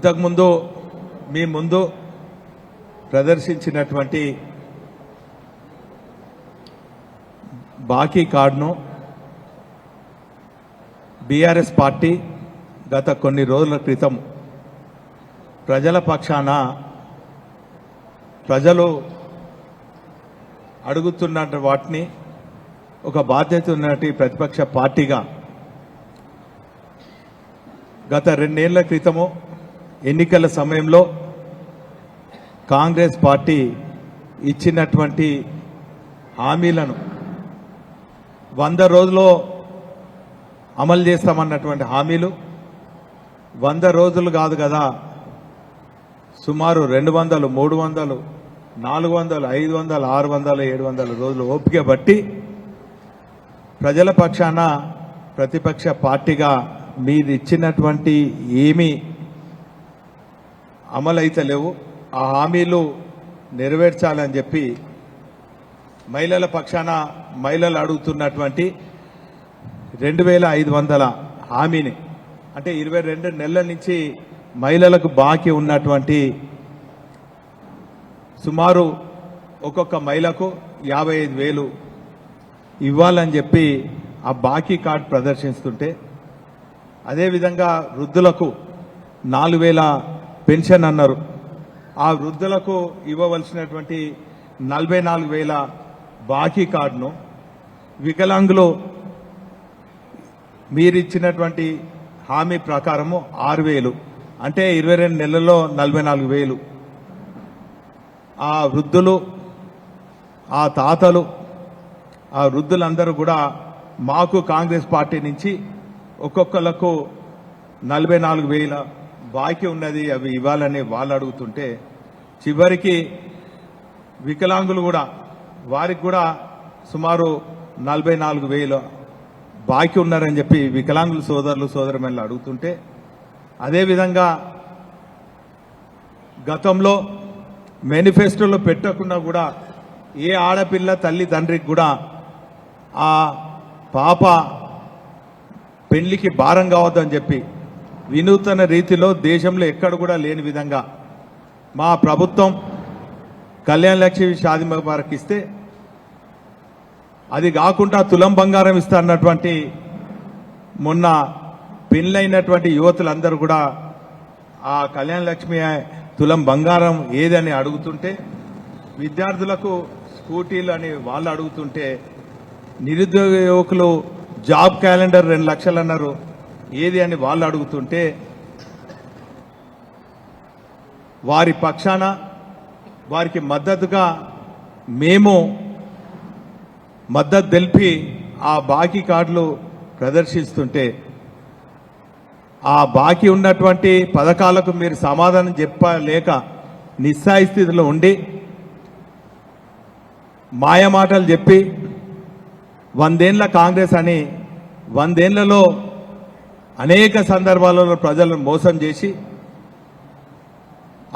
ఇంతకుముందు మీ ముందు ప్రదర్శించినటువంటి బాకీ కార్డును బీఆర్ఎస్ పార్టీ గత కొన్ని రోజుల క్రితం ప్రజల పక్షాన ప్రజలు అడుగుతున్న వాటిని ఒక బాధ్యత ఉన్నటి ప్రతిపక్ష పార్టీగా గత 2 ఏళ్ల క్రితము ఎన్నికల సమయంలో కాంగ్రెస్ పార్టీ ఇచ్చినటువంటి హామీలను 100 రోజుల్లో అమలు చేస్తామన్నటువంటి హామీలు 100 రోజులు కాదు కదా, సుమారు 200, 300, 400, 500, 600, 700 రోజులు ఓపిక బట్టి ప్రజల పక్షాన ప్రతిపక్ష పార్టీగా మీరు ఇచ్చినటువంటి ఏమీ అమలైతే లేవు, ఆ హామీలు నెరవేర్చాలని చెప్పి మహిళల పక్షాన మహిళలు అడుగుతున్నటువంటి 2500 హామీని, అంటే 22 నెలల నుంచి మహిళలకు బాకీ ఉన్నటువంటి సుమారు ఒక్కొక్క మహిళకు 55,000 ఇవ్వాలని చెప్పి ఆ బాకీ కార్డు ప్రదర్శిస్తుంటే, అదేవిధంగా వృద్ధులకు 4,000 పెన్షన్ అన్నారు. ఆ వృద్ధులకు ఇవ్వవలసినటువంటి 44,000 బాకీ కార్డును వికలాంగులు మీరిచ్చినటువంటి హామీ ప్రకారము 6,000, అంటే 22 నెలల్లో 44,000. ఆ వృద్ధులు, ఆ తాతలు, ఆ వృద్ధులందరూ కూడా మాకు కాంగ్రెస్ పార్టీ నుంచి ఒక్కొక్కలకు 44,000 బాకీ ఉన్నది, అవి ఇవ్వాలని వాళ్ళు అడుగుతుంటే, చివరికి వికలాంగులు కూడా వారికి కూడా సుమారు 44,000 బాకీ ఉన్నారని చెప్పి వికలాంగుల సోదరులు సోదరుమణులు అడుగుతుంటే, అదేవిధంగా గతంలో మేనిఫెస్టోలో పెట్టకుండా కూడా ఏ ఆడపిల్ల తల్లి తండ్రికి కూడా ఆ పాప పెళ్లికి భారం కావద్దని చెప్పి వినూతన రీతిలో దేశంలో ఎక్కడ కూడా లేని విధంగా మా ప్రభుత్వం కళ్యాణ లక్ష్మి షాదీ ముబారక్ ఇస్తే, అది కాకుండా తులం బంగారం ఇస్తా అన్నటువంటి మొన్న పెళ్ళైనటువంటి యువతులందరూ కూడా ఆ కళ్యాణ లక్ష్మి తులం బంగారం ఏదని అడుగుతుంటే, విద్యార్థులకు స్కూటీలు అని వాళ్ళు అడుగుతుంటే, నిరుద్యోగ యువకులు జాబ్ క్యాలెండర్ 2 లక్షలు అన్నారు ఏది అని వాళ్ళు అడుగుతుంటే, వారి పక్షాన వారికి మద్దతుగా మేము మద్దతు తెలిపి ఆ బాకీ కార్డులు ప్రదర్శిస్తుంటే, ఆ బాకీ ఉన్నటువంటి పథకాలకు మీరు సమాధానం చెప్పలేక నిస్సాయి స్థితిలో ఉండి మాయమాటలు చెప్పి 100 ఏళ్ల కాంగ్రెస్ అని 100 ఏళ్లలో అనేక సందర్భాలలో ప్రజలను మోసం చేసి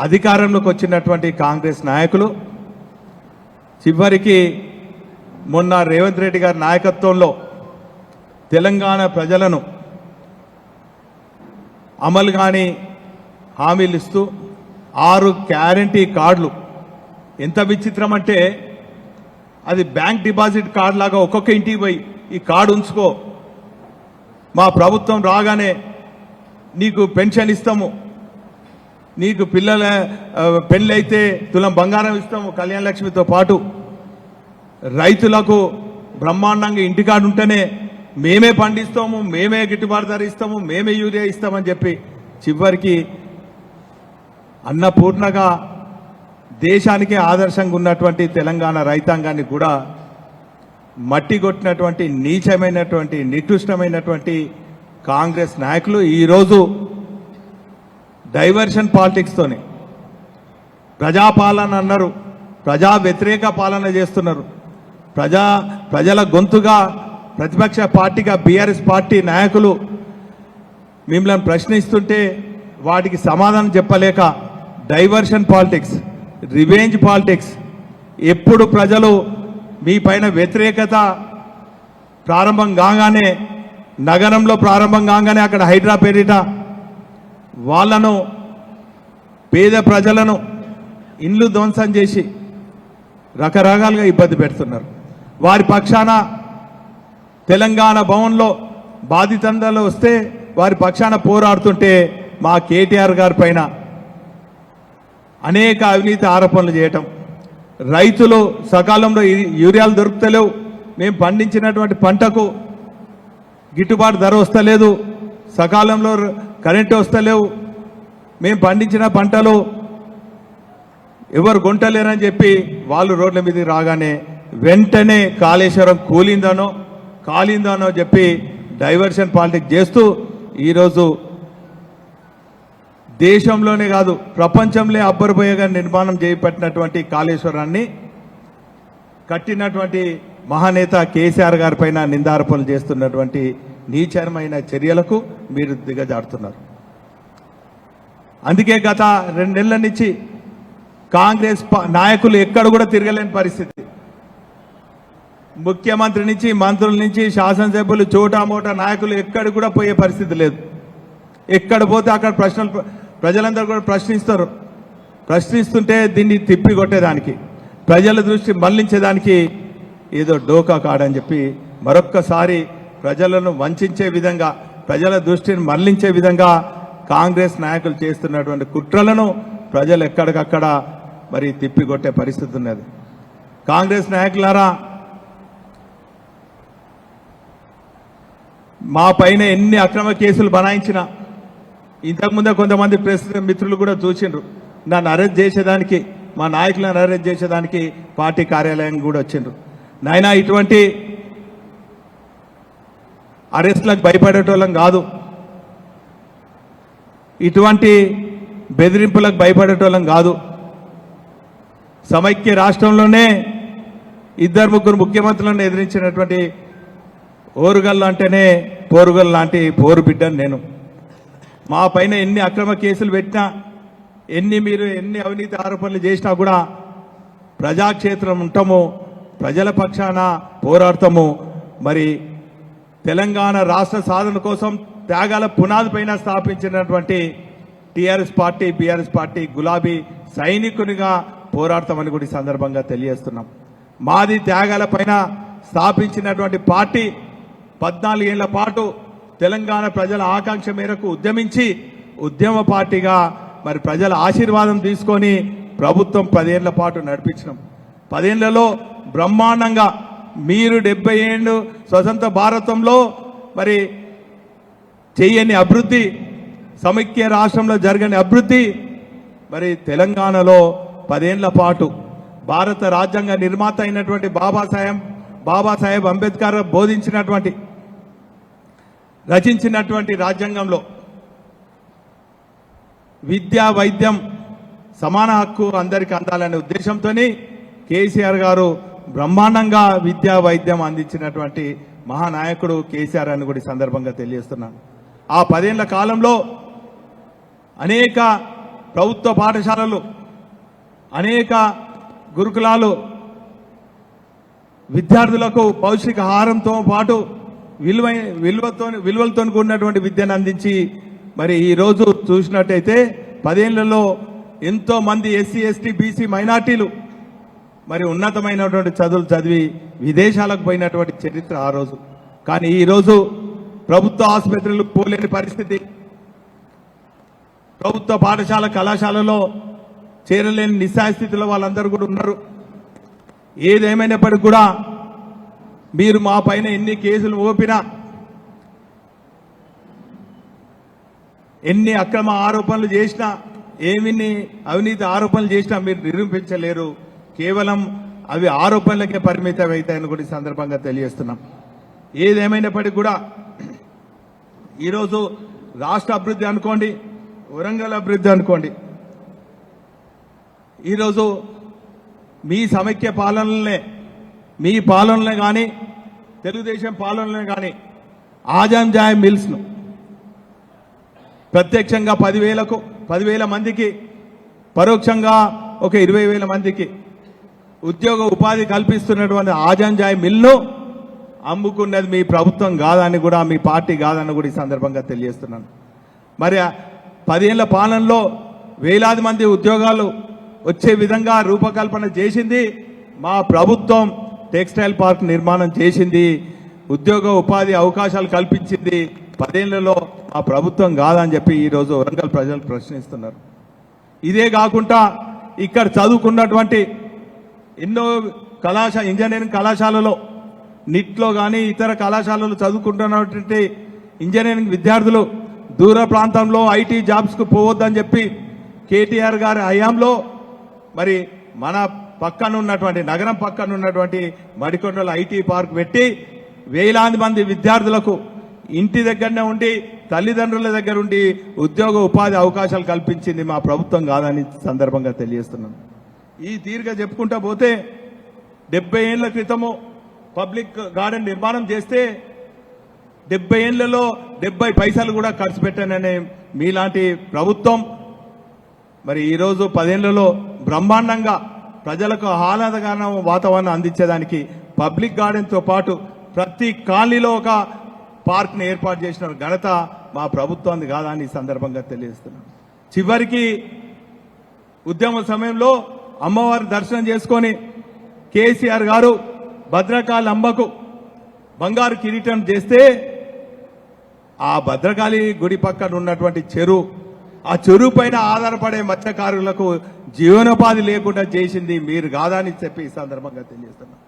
అధికారంలోకి వచ్చినటువంటి కాంగ్రెస్ నాయకులు చివరికి మొన్న రేవంత్ రెడ్డి గారి నాయకత్వంలో తెలంగాణ ప్రజలను అమలు కాని హామీలు ఇస్తూ 6 గ్యారంటీ కార్డులు, ఎంత విచిత్రం అంటే అది బ్యాంక్ డిపాజిట్ కార్డు లాగా ఒక్కొక్క ఇంటికి పోయి ఈ కార్డు ఉంచుకో, మా ప్రభుత్వం రాగానే నీకు పెన్షన్ ఇస్తాము, నీకు పిల్లల పెళ్ళైతే తులం బంగారం ఇస్తాము కళ్యాణ లక్ష్మితో పాటు, రైతులకు బ్రహ్మాండంగా ఇంటికాడు ఉంటేనే మేమే పండిస్తాము, మేమే గిట్టుబాటు ధర ఇస్తాము, మేమే యూరియా ఇస్తామని చెప్పి చివరికి అన్నపూర్ణగా దేశానికి ఆదర్శంగా ఉన్నటువంటి తెలంగాణ రైతాంగాన్ని కూడా మట్టి కొట్టినటువంటి నీచమైనటువంటి నికృష్టమైనటువంటి కాంగ్రెస్ నాయకులు ఈరోజు డైవర్షన్ పాలిటిక్స్తోని ప్రజాపాలన అన్నారు, ప్రజా వ్యతిరేక పాలన చేస్తున్నారు. ప్రజల గొంతుగా ప్రతిపక్ష పార్టీగా బీఆర్ఎస్ పార్టీ నాయకులు మిమ్మల్ని ప్రశ్నిస్తుంటే వాటికి సమాధానం చెప్పలేక డైవర్షన్ పాలిటిక్స్, రివెంజ్ పాలిటిక్స్, ఎప్పుడు ప్రజలు మీ పైన వ్యతిరేకత ప్రారంభం కాగానే, నగరంలో ప్రారంభం కాగానే అక్కడ హైడ్రా పేరిట వాళ్లను పేద ప్రజలను ఇండ్లు ధ్వంసం చేసి రకరకాలుగా ఇబ్బంది పెడుతున్నారు. వారి పక్షాన తెలంగాణ భవన్లో బాధితందరూ వస్తే వారి పక్షాన పోరాడుతుంటే మా కేటీఆర్ గారి పైన అనేక అవినీతి ఆరోపణలు చేయటం, రైతులు సకాలంలో యూరియాలు దొరుకుతలేవు, మేము పండించినటువంటి పంటకు గిట్టుబాటు ధర వస్తలేదు, సకాలంలో కరెంటు వస్తలేవు, మేము పండించిన పంటలు ఎవరు కొంటలేరని చెప్పి వాళ్ళు రోడ్ల మీదకి రాగానే వెంటనే కాళేశ్వరం కాలిందనో చెప్పి డైవర్షన్ పాలిటిక్స్ చేస్తూ ఈరోజు దేశంలోనే కాదు ప్రపంచంలో అబ్బరుపోయేగా నిర్మాణం చేపట్టినటువంటి కాళేశ్వరాన్ని కట్టినటువంటి మహానేత కేసీఆర్ గారి పైన నిందారోపణలు చేస్తున్నటువంటి నీచమైన చర్యలకు మీరు దిగజారుతున్నారు. అందుకే గత 2 నెలల నుంచి కాంగ్రెస్ నాయకులు ఎక్కడ కూడా తిరగలేని పరిస్థితి. ముఖ్యమంత్రి నుంచి మంత్రుల నుంచి శాసనసభ్యులు చోటామోటా నాయకులు ఎక్కడికి కూడా పోయే పరిస్థితి లేదు. ఎక్కడ పోతే అక్కడ ప్రజలందరూ కూడా ప్రశ్నిస్తుంటే దీన్ని తిప్పి కొట్టేదానికి, ప్రజల దృష్టి మళ్లించేదానికి ఏదో డోకా కాడని చెప్పి మరొక్కసారి ప్రజలను వంచే విధంగా, ప్రజల దృష్టిని మళ్లించే విధంగా కాంగ్రెస్ నాయకులు చేస్తున్నటువంటి కుట్రలను ప్రజలు ఎక్కడికక్కడ మరి తిప్పికొట్టే పరిస్థితి ఉన్నది. కాంగ్రెస్ నాయకులారా, మా పైన ఎన్ని అక్రమ కేసులు బనాయించినా ఇంతకుముందే కొంతమంది ప్రెస్ మిత్రులు కూడా చూసిండ్రు, నన్ను అరెస్ట్ చేసేదానికి, మా నాయకులను అరెస్ట్ చేసేదానికి పార్టీ కార్యాలయం కూడా వచ్చిండ్రు. నాయనా, ఇటువంటి అరెస్ట్లకు భయపడేటోళ్ళం కాదు, ఇటువంటి బెదిరింపులకు భయపడేటోళ్ళం కాదు. సమైక్య రాష్ట్రంలోనే 2-3 ముఖ్యమంత్రులను ఎదిరించినటువంటి ఓరుగల్లు అంటేనే పోరుగల్ లాంటి పోరు బిడ్డను నేను. మా పైన ఎన్ని అక్రమ కేసులు పెట్టినా, ఎన్ని అవినీతి ఆరోపణలు చేసినా కూడా ప్రజాక్షేత్రం ఉంటాము, ప్రజల పక్షాన పోరాడతాము. మరి తెలంగాణ రాష్ట్ర సాధన కోసం త్యాగాల పునాది పైన స్థాపించినటువంటి టీఆర్ఎస్ పార్టీ, బీఆర్ఎస్ పార్టీ గులాబీ సైనికునిగా పోరాడతామని కూడా ఈ సందర్భంగా తెలియజేస్తున్నాం. మాది త్యాగాల పైన స్థాపించినటువంటి పార్టీ 14 ఏళ్ల పాటు తెలంగాణ ప్రజల ఆకాంక్ష మేరకు ఉద్యమించి ఉద్యమ పార్టీగా మరి ప్రజల ఆశీర్వాదం తీసుకొని ప్రభుత్వం 10 ఏళ్ల పాటు నడిపించినాం. 10 ఏళ్లలో బ్రహ్మాండంగా మీరు 70 ఏళ్ళు స్వతంత్ర భారతంలో మరి చేయని అభివృద్ధి, సమైక్య రాష్ట్రంలో జరగని అభివృద్ధి మరి తెలంగాణలో 10 ఏళ్ల పాటు భారత రాజ్యాంగ నిర్మాత అయినటువంటి బాబాసాహెబ్ అంబేద్కర్ బోధించినటువంటి, రచించినటువంటి రాజ్యాంగంలో విద్యా వైద్యం సమాన హక్కు అందరికీ అందాలనే ఉద్దేశంతో కేసీఆర్ గారు బ్రహ్మాండంగా విద్యా వైద్యం అందించినటువంటి మహానాయకుడు కేసీఆర్ అని కూడా ఈ సందర్భంగా తెలియజేస్తున్నాను. ఆ 10 ఏళ్ల కాలంలో అనేక ప్రభుత్వ పాఠశాలలు, అనేక విద్యార్థులకు పౌష్టికాహారంతో పాటు విలువలతో కూడినటువంటి విద్యను అందించి మరి ఈరోజు చూసినట్టయితే 10 ఏళ్లలో ఎంతో మంది ఎస్సీ, ఎస్టీ, బీసీ మైనార్టీలు మరి ఉన్నతమైనటువంటి చదువులు చదివి విదేశాలకు పోయినటువంటి చరిత్ర ఆ రోజు. కానీ ఈరోజు ప్రభుత్వ ఆసుపత్రులు పోలేని పరిస్థితి, ప్రభుత్వ పాఠశాల కళాశాలలో చేరలేని నిస్సాయ స్థితిలో వాళ్ళందరూ కూడా ఉన్నారు. ఏదేమైనప్పటికీ కూడా మీరు మా పైన ఎన్ని కేసులు మోపినా, ఎన్ని అక్రమ ఆరోపణలు చేసినా, ఏమిన్ని అవినీతి ఆరోపణలు చేసినా మీరు నిరూపించలేరు. కేవలం అవి ఆరోపణలకే పరిమితం అవుతాయని కూడా ఈ సందర్భంగా తెలియజేస్తున్నాం. ఏదేమైనప్పటికీ కూడా ఈరోజు రాష్ట్ర అభివృద్ధి అనుకోండి, వరంగల్ అభివృద్ధి అనుకోండి, ఈరోజు మీ సమైక్య పాలనలనే, మీ పాలనలే కానీ తెలుగుదేశం పాలనలే కానీ ఆజాంజాయ్ మిల్స్ను ప్రత్యక్షంగా 10,000 మందికి, పరోక్షంగా ఒక 20,000 మందికి ఉద్యోగ ఉపాధి కల్పిస్తున్నటువంటి ఆజాంజాయ్ మిల్ను అమ్ముకున్నది మీ ప్రభుత్వం కాదని కూడా, మీ పార్టీ కాదని కూడా ఈ సందర్భంగా తెలియజేస్తున్నాను. మరి 10 ఏళ్ల పాలనలో వేలాది మంది ఉద్యోగాలు వచ్చే విధంగా రూపకల్పన చేసింది మా ప్రభుత్వం. టెక్స్టైల్ పార్క్ నిర్మాణం చేసింది, ఉద్యోగ ఉపాధి అవకాశాలు కల్పించింది 10 ఏళ్లలో మా ప్రభుత్వం కాదని చెప్పి ఈరోజు వరంగల్ ప్రజలు ప్రశ్నిస్తున్నారు. ఇదే కాకుండా ఇక్కడ చదువుకున్నటువంటి ఎన్నో ఇంజనీరింగ్ కళాశాలలో నిట్లో కానీ ఇతర కళాశాలలో చదువుకుంటున్నటువంటి ఇంజనీరింగ్ విద్యార్థులు దూర ప్రాంతంలో ఐటీ జాబ్స్కు పోవద్దని చెప్పి కేటీఆర్ గారి హయాంలో మరి మన పక్కన ఉన్నటువంటి నగరం పక్కన ఉన్నటువంటి మడికొండలో ఐటీ పార్క్ పెట్టి వేలాది మంది విద్యార్థులకు ఇంటి దగ్గరనే ఉండి తల్లిదండ్రుల దగ్గర ఉండి ఉద్యోగ ఉపాధి అవకాశాలు కల్పించింది మా ప్రభుత్వం కాదని సందర్భంగా తెలియజేస్తున్నాను. ఈ తీరుగా చెప్పుకుంటా పోతే 70 ఏళ్ల క్రితము పబ్లిక్ గార్డెన్ నిర్మాణం చేస్తే 70 ఏళ్లలో 70 పైసలు కూడా ఖర్చు పెట్టాననే మీలాంటి ప్రభుత్వం మరి ఈరోజు 10 ఏళ్లలో బ్రహ్మాండంగా ప్రజలకు ఆహ్లాదకరమైన వాతావరణం అందించేదానికి పబ్లిక్ గార్డెన్తో పాటు ప్రతి కాలనీలో ఒక పార్క్ని ఏర్పాటు చేసిన ఘనత మా ప్రభుత్వాన్ని కాదని ఈ సందర్భంగా తెలియజేస్తున్నాను. చివరికి ఉద్యమ సమయంలో అమ్మవారి దర్శనం చేసుకొని కేసీఆర్ గారు భద్రకాళి అంబకు బంగారు కిరీటం చేస్తే ఆ భద్రకాళి గుడి పక్కన ఉన్నటువంటి చెరువు, ఆ చెరువు పైన ఆధారపడే మత్స్యకారులకు జీవనోపాధి లేకుండా చేసింది మీరు కాదని చెప్పి ఈ సందర్భంగా తెలియజేస్తున్నాను.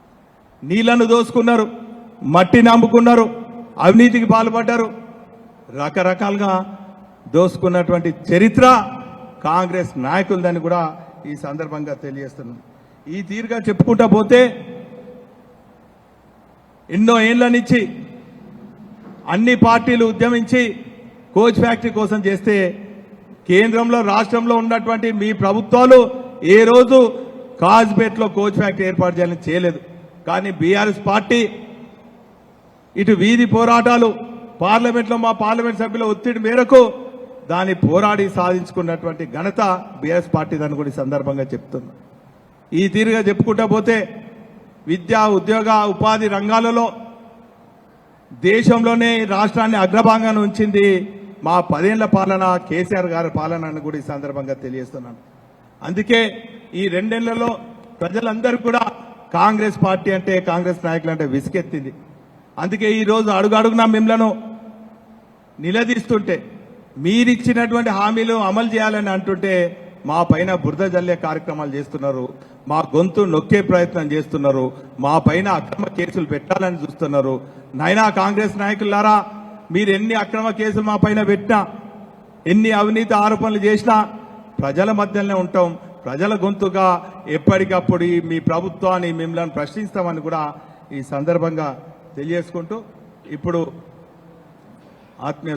నీళ్లను దోసుకున్నారు, మట్టిని అమ్ముకున్నారు, అవినీతికి పాల్పడ్డారు, రకరకాలుగా దోసుకున్నటువంటి చరిత్ర కాంగ్రెస్ నాయకులదని కూడా ఈ సందర్భంగా తెలియజేస్తున్నాను. ఈ తీరుగా చెప్పుకుంటా పోతే ఎన్నో ఏళ్ల నుంచి అన్ని పార్టీలు ఉద్యమించి కోచ్ ఫ్యాక్టరీ కోసం చేస్తే కేంద్రంలో రాష్ట్రంలో ఉన్నటువంటి మీ ప్రభుత్వాలు ఏ రోజు కాజ్పేట్లో కోచ్ ఫ్యాక్టరీ ఏర్పాటు చేయాలని చేయలేదు. కానీ బీఆర్ఎస్ పార్టీ ఇటు వీధి పోరాటాలు, పార్లమెంట్లో మా పార్లమెంట్ సభ్యుల ఒత్తిడి మేరకు దాన్ని పోరాడి సాధించుకున్నటువంటి ఘనత బీఆర్ఎస్ పార్టీ దాన్ని కూడా ఈ సందర్భంగా చెప్తున్నా. ఈ తీరుగా చెప్పుకుంటా పోతే విద్యా ఉద్యోగ ఉపాధి రంగాలలో దేశంలోనే రాష్ట్రాన్ని అగ్రభాగాన ఉంచింది మా 10 ఏళ్ల పాలన, కేసీఆర్ గారి పాలన అని కూడా ఈ సందర్భంగా తెలియజేస్తున్నాను. అందుకే ఈ 2 ఏళ్లలో ప్రజలందరూ కూడా కాంగ్రెస్ పార్టీ అంటే, కాంగ్రెస్ నాయకులు అంటే విసుకెత్తింది. అందుకే ఈరోజు అడుగడుగునా మిమ్మలను నిలదీస్తుంటే మీరిచ్చినటువంటి హామీలు అమలు చేయాలని అంటుంటే మా పైన బురద జల్లే కార్యక్రమాలు చేస్తున్నారు, మా గొంతు నొక్కే ప్రయత్నం చేస్తున్నారు, మా పైన అక్రమ కేసులు పెట్టాలని చూస్తున్నారు. నైనా కాంగ్రెస్ నాయకులారా, మీరు ఎన్ని అక్రమ కేసులు మా పైన పెట్టినా, ఎన్ని అవినీతి ఆరోపణలు చేసినా ప్రజల మధ్యలోనే ఉంటాం. ప్రజల గొంతుగా ఎప్పటికప్పుడు మీ ప్రభుత్వాన్ని మిమ్మల్ని ప్రశ్నిస్తామని కూడా ఈ సందర్భంగా తెలియజేసుకుంటూ ఇప్పుడు ఆత్మీయ